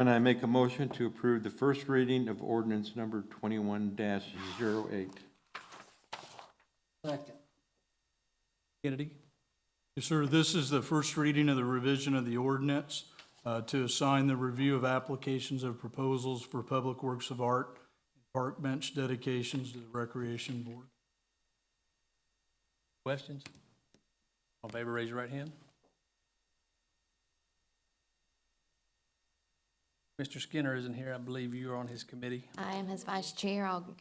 And I make a motion to approve the first reading of ordinance number 21-08. Second. Kennedy? Yes, sir. This is the first reading of the revision of the ordinance to assign the review of applications of proposals for public works of art and park bench dedications to the Recreation Board. Questions? All in favor, raise your right hand. Mr. Skinner isn't here. I believe you are on his committee. I am his vice chair. I'll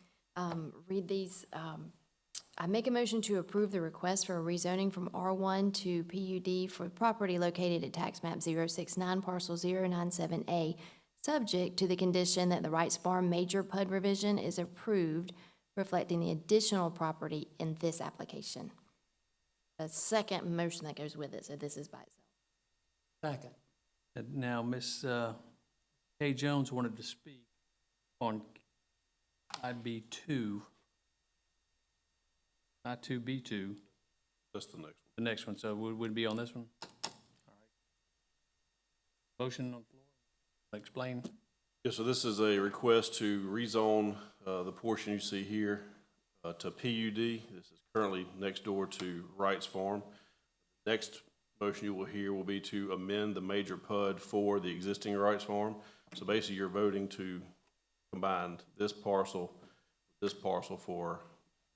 read these. I make a motion to approve the request for a rezoning from R1 to PUD for property located at tax map 069 parcel 097A, subject to the condition that the Wrights Farm major PUD revision is approved, reflecting the additional property in this application. A second motion that goes with it, so this is by itself. Second. And now, Ms. Kay Jones wanted to speak on IB2, not 2B2, That's the next one. the next one, so would it be on this one? All right. Motion on the floor. Explain. Yeah, so this is a request to rezone the portion you see here to PUD. This is currently next door to Wrights Farm. Next motion you will hear will be to amend the major PUD for the existing Wrights Farm. So basically, you're voting to combine this parcel with this parcel for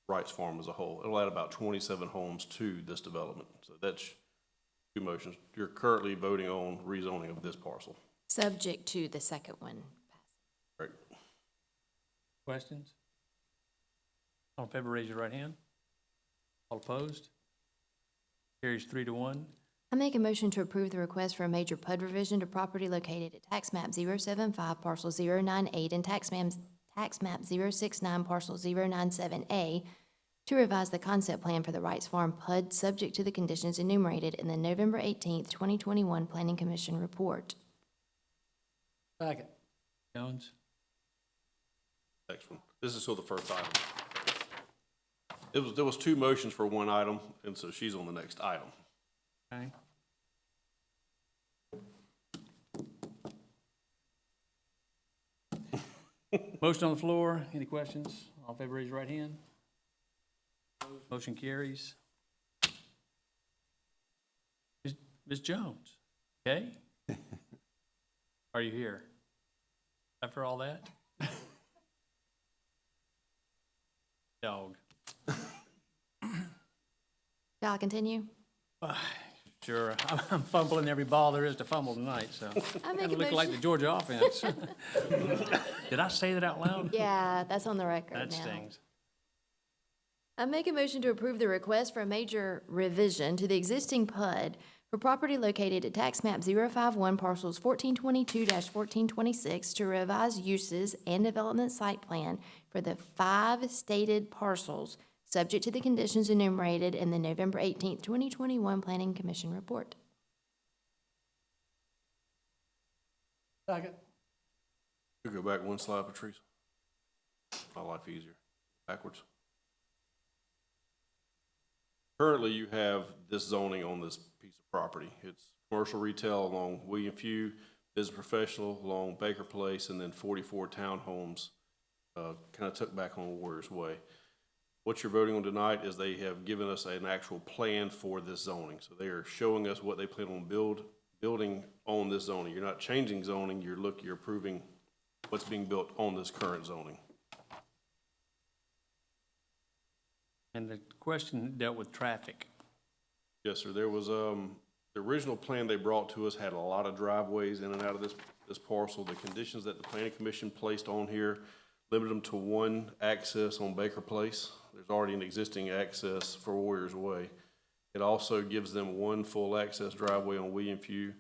Wrights Farm as a whole. It'll add about 27 homes to this development. So that's two motions. You're currently voting on rezoning of this parcel. Subject to the second one. Right. Questions? All in favor, raise your right hand. All opposed? Carries 3-1. I make a motion to approve the request for a major PUD revision to property located at tax map 075 parcel 098 and tax map 069 parcel 097A to revise the concept plan for the Wrights Farm PUD subject to the conditions enumerated in the November 18th, 2021 Planning Commission report. Second. Jones? Next one. This is still the first item. There was two motions for one item, and so she's on the next item. Okay. Motion on the floor. Any questions? All in favor, raise your right hand. Motion carries. Ms. Jones, okay? Are you here? After all that? Dog. Shall I continue? Sure, I'm fumbling every ball there is to fumble tonight, so. I make Kinda a look like the motion. Georgia offense. Did I say that out loud? Yeah, that's on the record now. That stings. I make a motion to approve the request for a major revision to the existing PUD for property located at tax map 051 parcels 1422-1426 to revise uses and development site plan for the 5 stated parcels, subject to the conditions enumerated in the November 18th, 2021 Planning Commission report. Second. You go back one slide, Patrice. My life easier. Backwards. Currently, you have this zoning on this piece of property. It's commercial retail along William Few, business professional along Baker Place, and then 44 townhomes, kind of tucked back on Warriors Way. What you're voting on tonight is they have given us an actual plan for this zoning. So they are showing us what they plan on building on this zoning. You're not changing zoning, you're approving what's being built on this current zoning. And the question dealt with traffic. Yes, sir. There was, the original plan they brought to us had a lot of driveways in and out of this parcel. The conditions that the planning commission placed on here limited them to one access on Baker Place. There's already an existing access for Warriors Way. It also gives them one full access driveway on William Few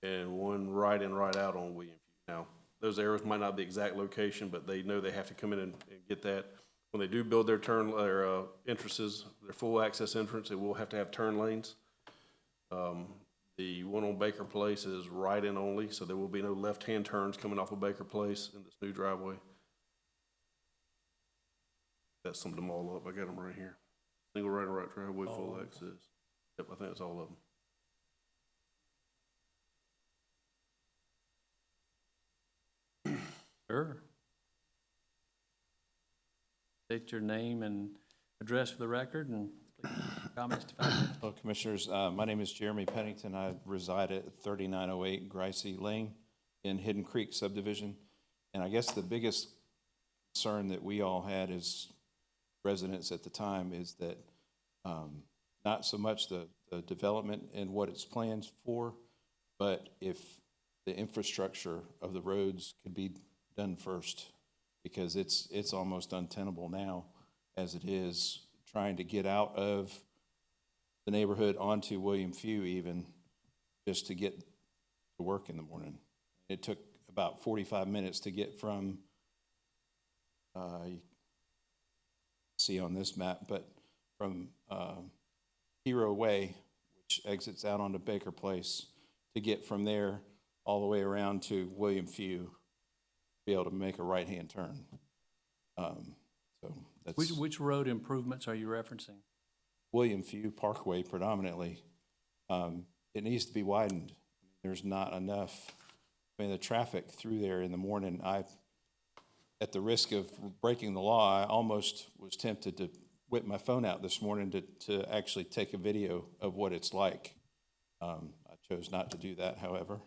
and one right in, right out on William Few. Now, those arrows might not be the exact location, but they know they have to come in and get that. When they do build their entrances, their full access entrance, they will have to have turn lanes. The one on Baker Place is right in only, so there will be no left-hand turns coming off of Baker Place in this new driveway. That summed them all up. I got them right here. Single right and right driveway, full access. Yep, I think that's all of them. Sure. State your name and address for the record, and please comments to 5 minutes. Hello, Commissioners. My name is Jeremy Pennington. I reside at 3908 Gricey Lane in Hidden Creek subdivision. And I guess the biggest concern that we all had as residents at the time is that not so much the development and what it's planned for, but if the infrastructure of the roads could be done first, because it's almost untenable now as it is, trying to get out of the neighborhood onto William Few even, just to get to work in the morning. It took about 45 minutes to get from, you see on this map, but from Hero Way, which exits out onto Baker Place, to get from there all the way around to William Few, be able to make a right-hand turn. So that's Which road improvements are you referencing? William Few Parkway predominantly. It needs to be widened. There's not enough. I mean, the traffic through there in the morning, at the risk of breaking the law, I almost was tempted to whip my phone out this morning to actually take a video of what it's like. I chose not to do that, however.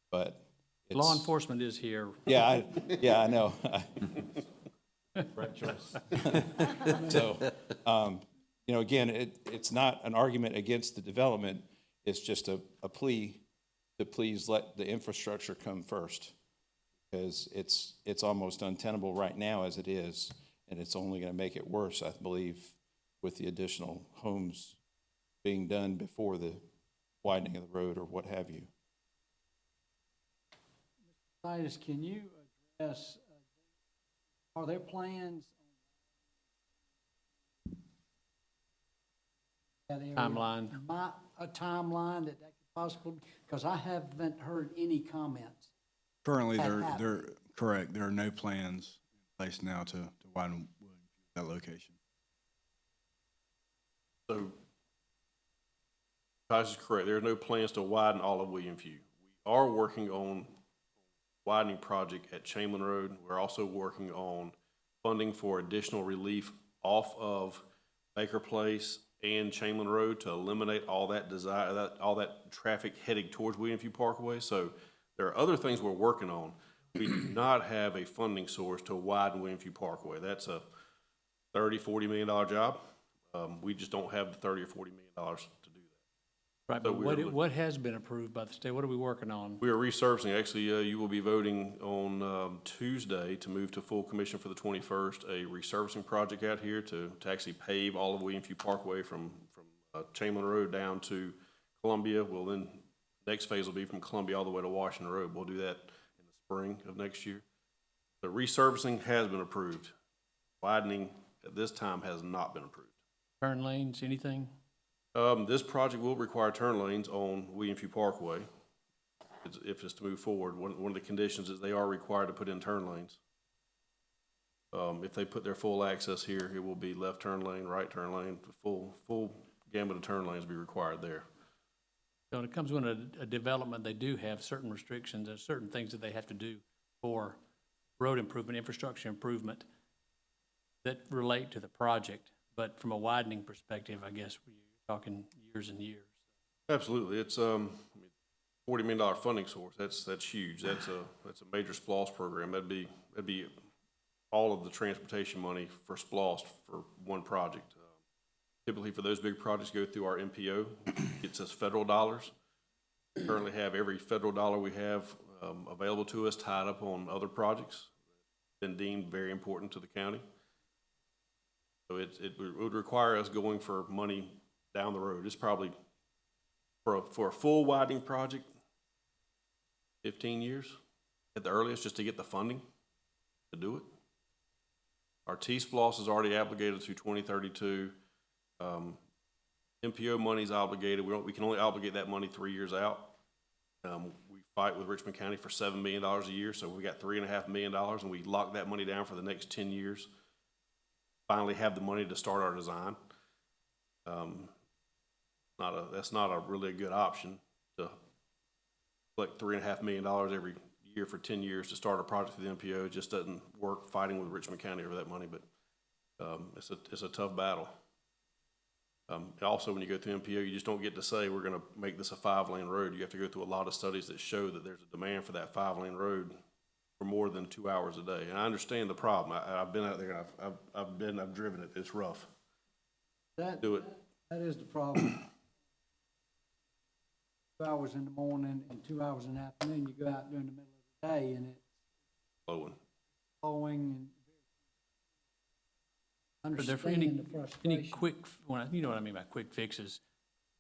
But it's, Law enforcement is here. yeah, I know. Right choice. So, you know, again, it's not an argument against the development. It's just a plea to please let the infrastructure come first, because it's almost untenable right now as it is, and it's only going to make it worse, I believe, with the additional homes being done before the widening of the road or what have you. Titus, can you address, are there plans on that area? Timeline. A timeline that could possibly, because I haven't heard any comments. Currently, That they're happened. correct. There are no plans in place now to widen that location. So, Titus is correct. There are no plans to widen all of William Few. We are working on widening project at Chamberlain Road. We're also working on funding for additional relief off of Baker Place and Chamberlain Road to eliminate all that all that traffic heading towards William Few Parkway. So there are other things we're working on. We do not have a funding source to widen William Few Parkway. That's a $30–40 million job. We just don't have the $30 or $40 million to do that. Right, So but we're looking- what has been approved by the state? What are we working on? We are resurfacing. Actually, you will be voting on Tuesday to move to full commission for the 21st, a resurfacing project out here to actually pave all of William Few Parkway from Chamberlain Road down to Columbia. Well, then, next phase will be from Columbia all the way to Washington Road. We'll do that in the spring of next year. The resurfacing has been approved. Widening at this time has not been approved. Turn lanes, anything? This project will require turn lanes on William Few Parkway. If it's to move forward, one of the conditions is they are required to put in turn lanes. If they put their full access here, it will be left turn lane, right turn lane, full gamut of turn lanes will be required there. So when it comes to a development, they do have certain restrictions and certain things that they have to do for road improvement, infrastructure improvement that relate to the project. But from a widening perspective, I guess we're talking years and years. Absolutely, it's $40 million funding source. That's huge. That's a major SPLOST program. That'd be all of the transportation money for SPLOST for one project. Typically, for those big projects, go through our MPO. It's us federal dollars. We currently have every federal dollar we have available to us tied up on other projects, been deemed very important to the county. So it would require us going for money down the road. It's probably, for a full widening project, 15 years at the earliest, just to get the funding to do it. Our T-SPLOST is already obligated through 2032. MPO money's obligated. We can only obligate that money 3 years out. We fight with Richmond County for $7 million a year, so we got $3.5 million, and we lock that money down for the next 10 years. Finally have the money to start our design. That's not a really good option to collect $3.5 million every here for 10 years to start a project with the MPO. It just doesn't work fighting with Richmond County over that money, but it's a tough battle. Also, when you go through MPO, you just don't get to say, we're gonna make this a 5-lane road. You have to go through a lot of studies that show that there's a demand for that 5-lane road for more than 2 hours a day. And I understand the problem. I've been out there, and I've driven it. It's rough. Do it. That is the problem. 2 hours in the morning and 2 hours in the afternoon, you go out during the middle of the day and it's Blowing. flowing and Are there any understand the frustration. quick, you know what I mean by quick fixes?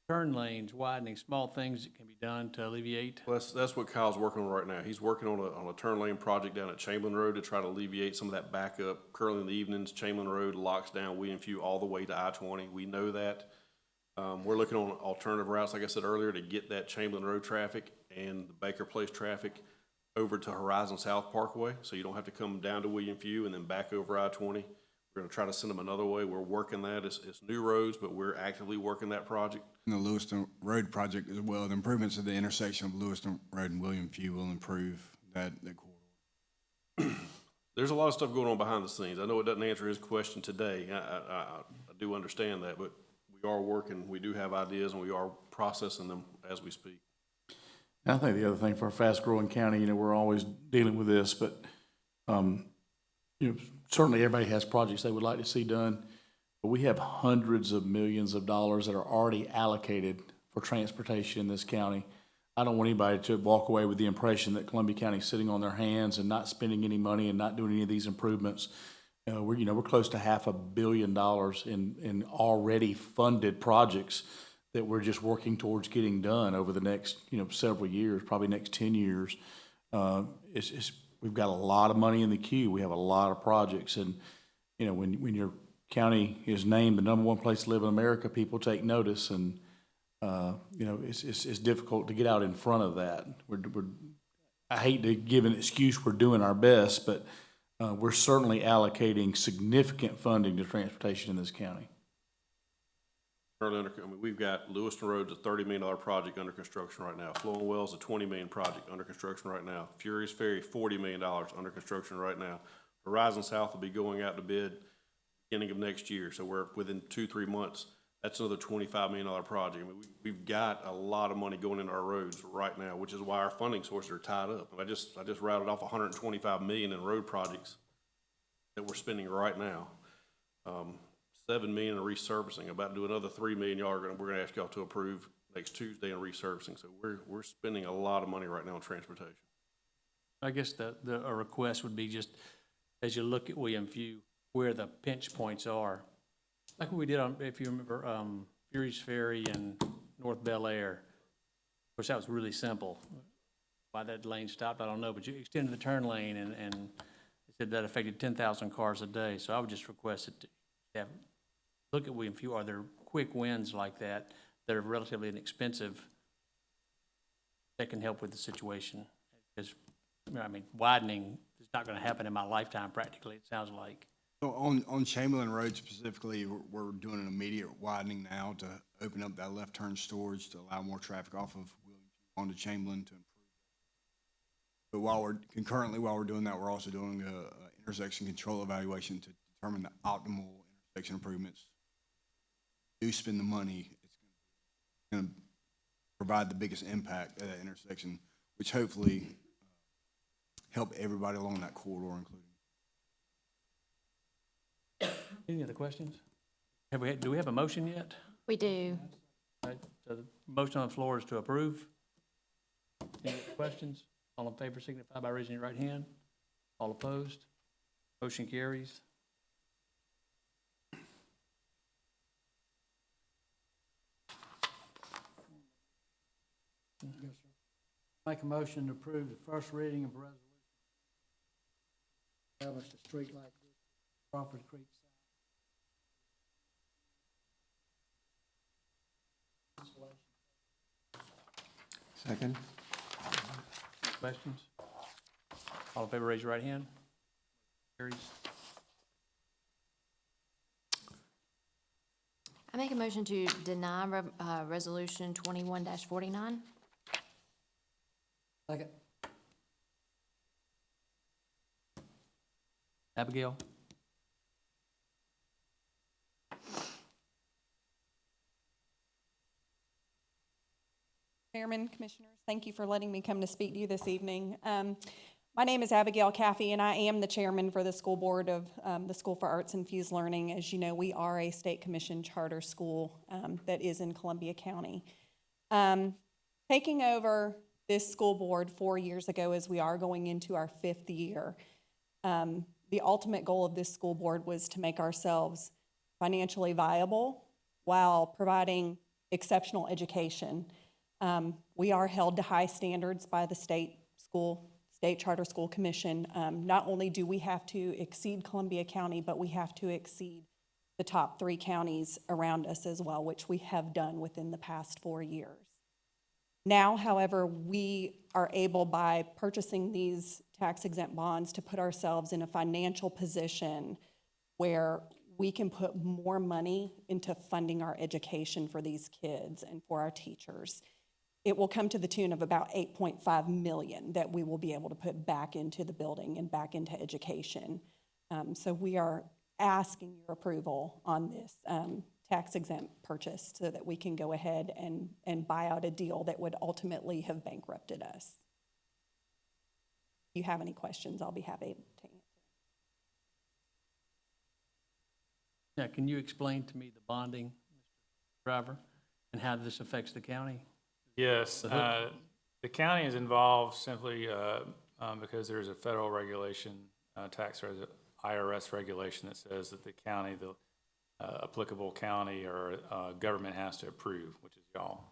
Turn lanes, widening, small things that can be done to alleviate? Well, that's what Kyle's working on right now. He's working on a turn lane project down at Chamberlain Road to try to alleviate some of that backup. Currently in the evenings, Chamberlain Road locks down William Few all the way to I-20. We know that. We're looking on alternative routes, like I said earlier, to get that Chamberlain Road traffic and the Baker Place traffic over to Horizon South Parkway, so you don't have to come down to William Few and then back over I-20. We're gonna try to send them another way. We're working that. It's new roads, but we're actively working that project. And the Lewiston Road project as well, the improvements at the intersection of Lewiston Road and William Few will improve that corridor. There's a lot of stuff going on behind the scenes. I know it doesn't answer his question today. I do understand that, but we are working. We do have ideas, and we are processing them as we speak. And I think the other thing for a fast-growing county, we're always dealing with this, but, certainly everybody has projects they would like to see done, but we have hundreds of millions of dollars that are already allocated for transportation in this county. I don't want anybody to walk away with the impression that Columbia County is sitting on their hands and not spending any money and not doing any of these improvements. We're close to $500 million in already funded projects that we're just working towards getting done over the next, several years, probably next 10 years. We've got a lot of money in the queue. We have a lot of projects, and, when your county is named the #1 place to live in America, people take notice, and, it's difficult to get out in front of that. I hate to give an excuse, we're doing our best, but we're certainly allocating significant funding to transportation in this county. We've got Lewiston Road's a $30 million project under construction right now. Flowing Wells, a $20 million project under construction right now. Furious Ferry, $40 million under construction right now. Horizon South will be going out to bid beginning of next year, so we're within 2-3 months. That's another $25 million project. We've got a lot of money going into our roads right now, which is why our funding sources are tied up. I just routed off $125 million in road projects that we're spending right now. $7 million in resurfacing, about to do another $3 million we're gonna ask y'all to approve next Tuesday in resurfacing. So we're spending a lot of money right now on transportation. I guess a request would be just, as you look at William Few, where the pinch points are, like what we did on, if you remember, Furious Ferry and North Bel Air. Of course, that was really simple. Why that lane stopped, I don't know, but you extended the turn lane and it said that affected 10,000 cars a day. So I would just request it to have, look at William Few. Are there quick wins like that are relatively inexpensive that can help with the situation? Because, widening is not gonna happen in my lifetime practically, it sounds like. So on Chamberlain Road specifically, we're doing an immediate widening now to open up that left turn storage to allow more traffic off of William Few onto Chamberlain to improve. But while we're doing that, we're also doing a intersection control evaluation to determine the optimal intersection improvements. Do spend the money, it's going to provide the biggest impact at that intersection, which hopefully help everybody along that corridor, including. Any other questions? Do we have a motion yet? We do. All right, so the motion on the floor is to approve. Any other questions? All in favor signify by raising your right hand. All opposed? Motion carries. Yes, sir. Make a motion to approve the first reading of resolution. Establish the street light district, Crawford Creek. Second? Questions? All in favor, raise your right hand. Carries. I make a motion to deny Resolution 21-49. Second. Abigail? Chairman, Commissioners, thank you for letting me come to speak to you this evening. My name is Abigail Caffey, and I am the chairman for the school board of the School for Arts Infused Learning. As you know, we are a state commission charter school that is in Columbia County. Taking over this school board 4 years ago, as we are going into our 5th year, the ultimate goal of this school board was to make ourselves financially viable while providing exceptional education. We are held to high standards by the State Charter School Commission. Not only do we have to exceed Columbia County, but we have to exceed the top 3 counties around us as well, which we have done within the past 4 years. Now, however, we are able, by purchasing these tax-exempt bonds, to put ourselves in a financial position where we can put more money into funding our education for these kids and for our teachers. It will come to the tune of about $8.5 million that we will be able to put back into the building and back into education. So we are asking your approval on this tax-exempt purchase so that we can go ahead and buy out a deal that would ultimately have bankrupted us. If you have any questions, I'll be happy to answer. Now, can you explain to me the bonding, Mr. Driver, and how this affects the county? Yes, the county is involved simply because there's a federal regulation, IRS regulation that says that the county, the applicable county or government has to approve, which is y'all.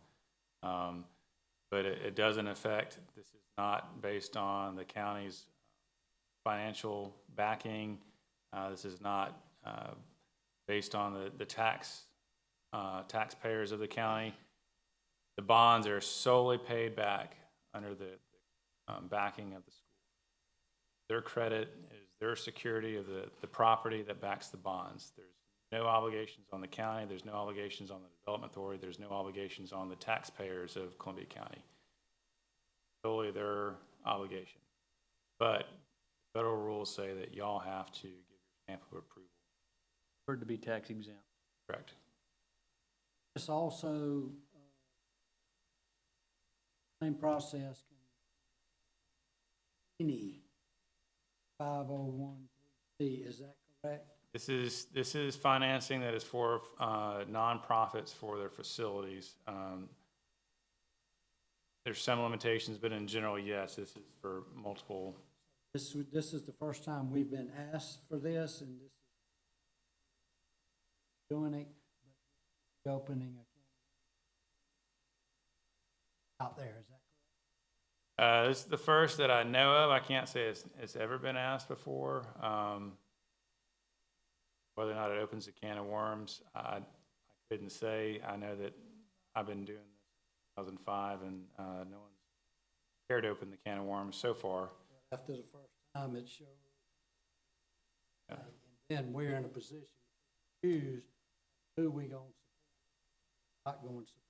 But it doesn't affect, this is not based on the county's financial backing. This is not based on the taxpayers of the county. The bonds are solely paid back under the backing of the school. Their credit is their security of the property that backs the bonds. There's no obligations on the county. There's no obligations on the development authority. There's no obligations on the taxpayers of Columbia County. Solely their obligation. But federal rules say that y'all have to give your stamp of approval. For it to be tax exempt. Correct. This also, same process, can any 501c, is that correct? This is financing that is for nonprofits for their facilities. There's some limitations, but in general, yes, this is for multiple. This is the first time we've been asked for this, and this is doing it, but opening out there, is that correct? This is the first that I know of. I can't say it's ever been asked before. Whether or not it opens a can of worms, I couldn't say. I know that I've been doing this since 2005, and no one's cared to open the can of worms so far. After the first time it showed, Yeah. and then we're in a position to choose who we gonna support, not going to support.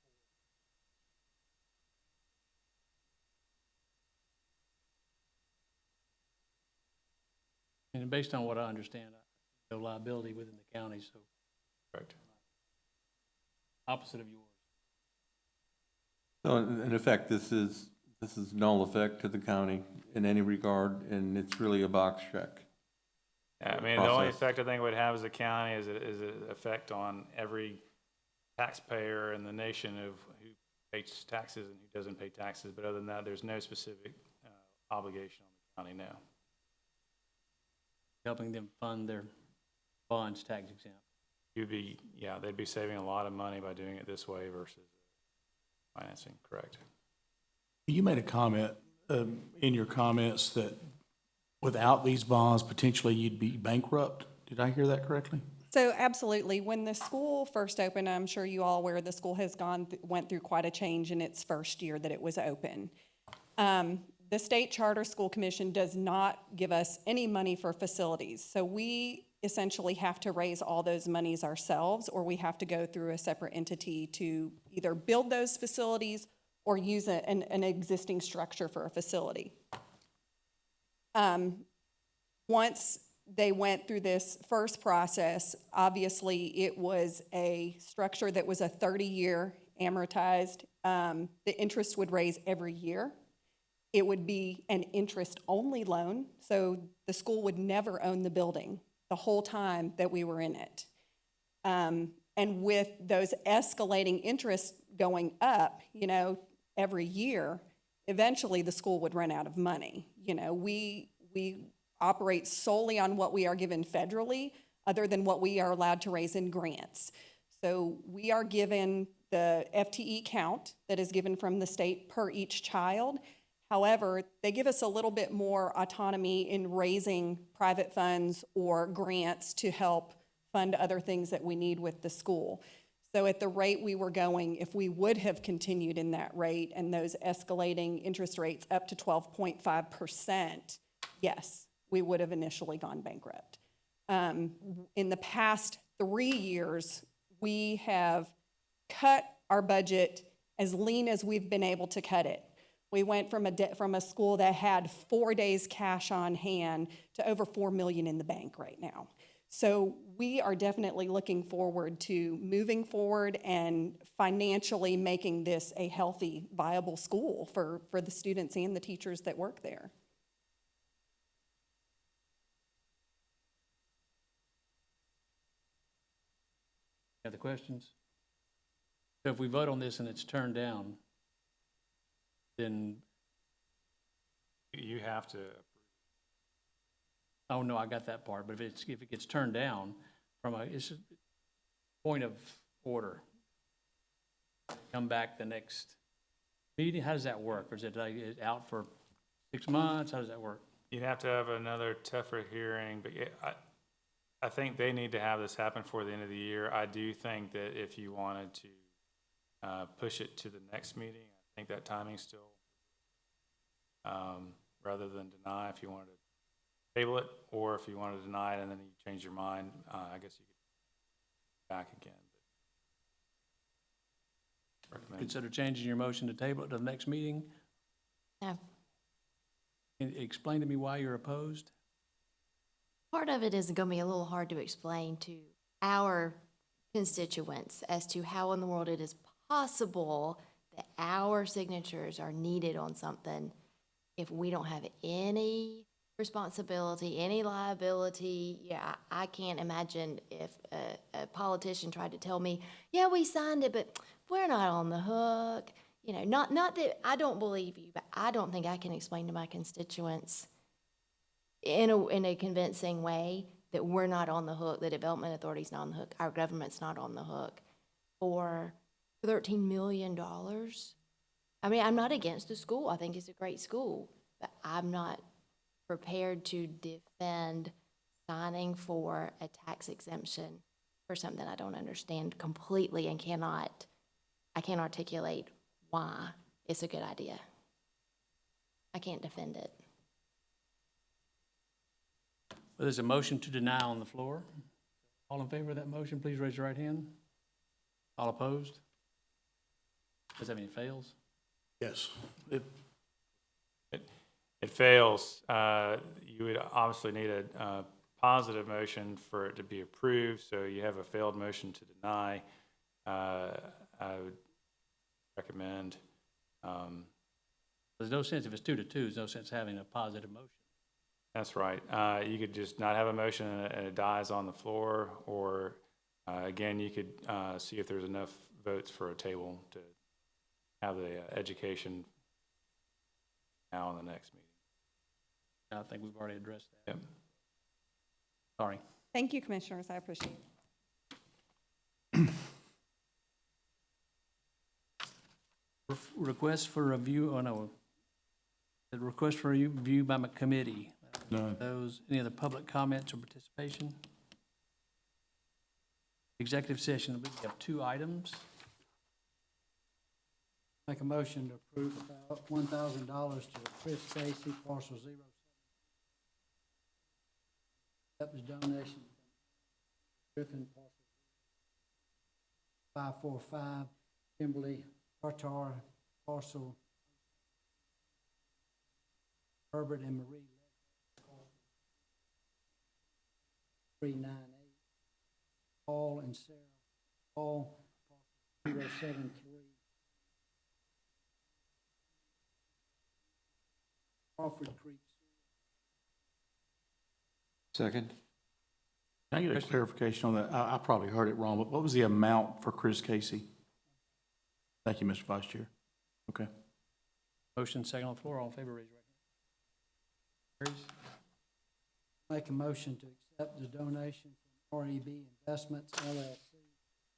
And based on what I understand, no liability within the county, so Correct. opposite of yours. So in effect, this is null effect to the county in any regard, and it's really a box check. Yeah, I mean, the only Process. effect I think it would have as a county is an effect on every taxpayer in the nation of who pays taxes and who doesn't pay taxes. But other than that, there's no specific obligation on the county now. Helping them fund their bonds tax exempt. They'd be saving a lot of money by doing it this way versus financing, correct? You made a comment in your comments that without these bonds, potentially you'd be bankrupt. Did I hear that correctly? So absolutely. When the school first opened, I'm sure you all aware the school has went through quite a change in its first year that it was open. The State Charter School Commission does not give us any money for facilities. So we essentially have to raise all those monies ourselves, or we have to go through a separate entity to either build those facilities or use an existing structure for a facility. Once they went through this first process, obviously it was a structure that was a 30-year amortized. The interest would raise every year. It would be an interest-only loan, so the school would never own the building the whole time that we were in it. And with those escalating interests going up, you know, every year, eventually the school would run out of money. You know, we operate solely on what we are given federally, other than what we are allowed to raise in grants. So we are given the FTE count that is given from the state per each child. However, they give us a little bit more autonomy in raising private funds or grants to help fund other things that we need with the school. So at the rate we were going, if we would have continued in that rate and those escalating interest rates up to 12.5%, yes, we would have initially gone bankrupt. In the past 3 years, we have cut our budget as lean as we've been able to cut it. We went from a school that had 4 days cash on hand to over $4 million in the bank right now. So we are definitely looking forward to moving forward and financially making this a healthy, viable school for the students and the teachers that work there. Other questions? So if we vote on this and it's turned down, then, You have to, oh no, I got that part, but if it gets turned down it's a point of order. Come back the next meeting, how does that work? Or is it out for 6 months? How does that work? you'd have to have another tougher hearing, but I think they need to have this happen before the end of the year. I do think that if you wanted to push it to the next meeting, I think that timing's still, rather than deny, if you wanted to table it, or if you wanted to deny it and then you change your mind, I guess you could go back again. But recommend. Consider changing your motion to table it to the next meeting? No. Can you explain to me why you're opposed? Part of it is going to be a little hard to explain to our constituents as to how in the world it is possible that our signatures are needed on something if we don't have any responsibility, any liability. Yeah, I can't imagine if a politician tried to tell me, yeah, we signed it, but we're not on the hook. You know, not that I don't believe you, but I don't think I can explain to my constituents in a convincing way that we're not on the hook, the Development Authority's not on the hook, our government's not on the hook for $13 million. I mean, I'm not against the school. I think it's a great school, but I'm not prepared to defend signing for a tax exemption for something I don't understand completely and I can't articulate why it's a good idea. I can't defend it. Well, there's a motion to deny on the floor. All in favor of that motion, please raise your right hand. All opposed? Does that mean it fails? Yes. It fails. You would obviously need a positive motion for it to be approved, so you have a failed motion to deny. I would recommend. There's no sense, if it's 2-2, there's no sense having a positive motion. That's right. You could just not have a motion and it dies on the floor, or again, you could see if there's enough votes for a table to have the education now in the next meeting. I think we've already addressed that. Yep. Sorry. Thank you, Commissioners. I appreciate it. Request for review, oh no, the request for review by my committee. None. Any other public comments or participation? Executive session, we have 2 items. Make a motion to approve $1,000 to Chris Stacy, parcel 07. That was donation. Griffin, parcel 545, Kimberly Tartar, parcel Herbert and Marie. 398. Paul and Sarah Paul, 073. Crawford Creek. Second? Can I get a clarification on that? I probably heard it wrong, but what was the amount for Chris Casey? Thank you, Mr. Vice Chair. Okay. Motion second on the floor, all in favor, raise your right hand. Carries. Make a motion to accept the donation from REB Investments LLC,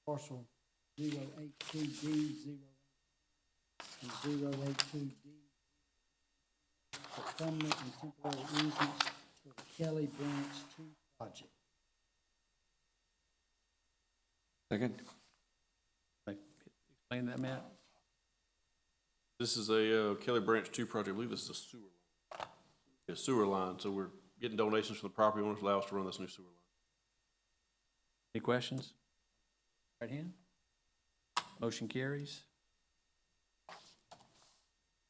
parcel 082D 082D for permanent and temporary easements for the Kelly Branch 2 project. Second? Explain that, Matt. This is a Kelly Branch 2 project. I believe this is a sewer line. A sewer line, so we're getting donations from the property owners, allow us to run this new sewer line. Any questions? Right hand. Motion carries.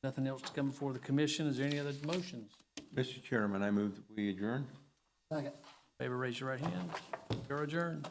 Nothing else to come before the commission. Is there any other motions? Mr. Chairman, I move that we adjourn. Second. Favor, raise your right hand. You're adjourned.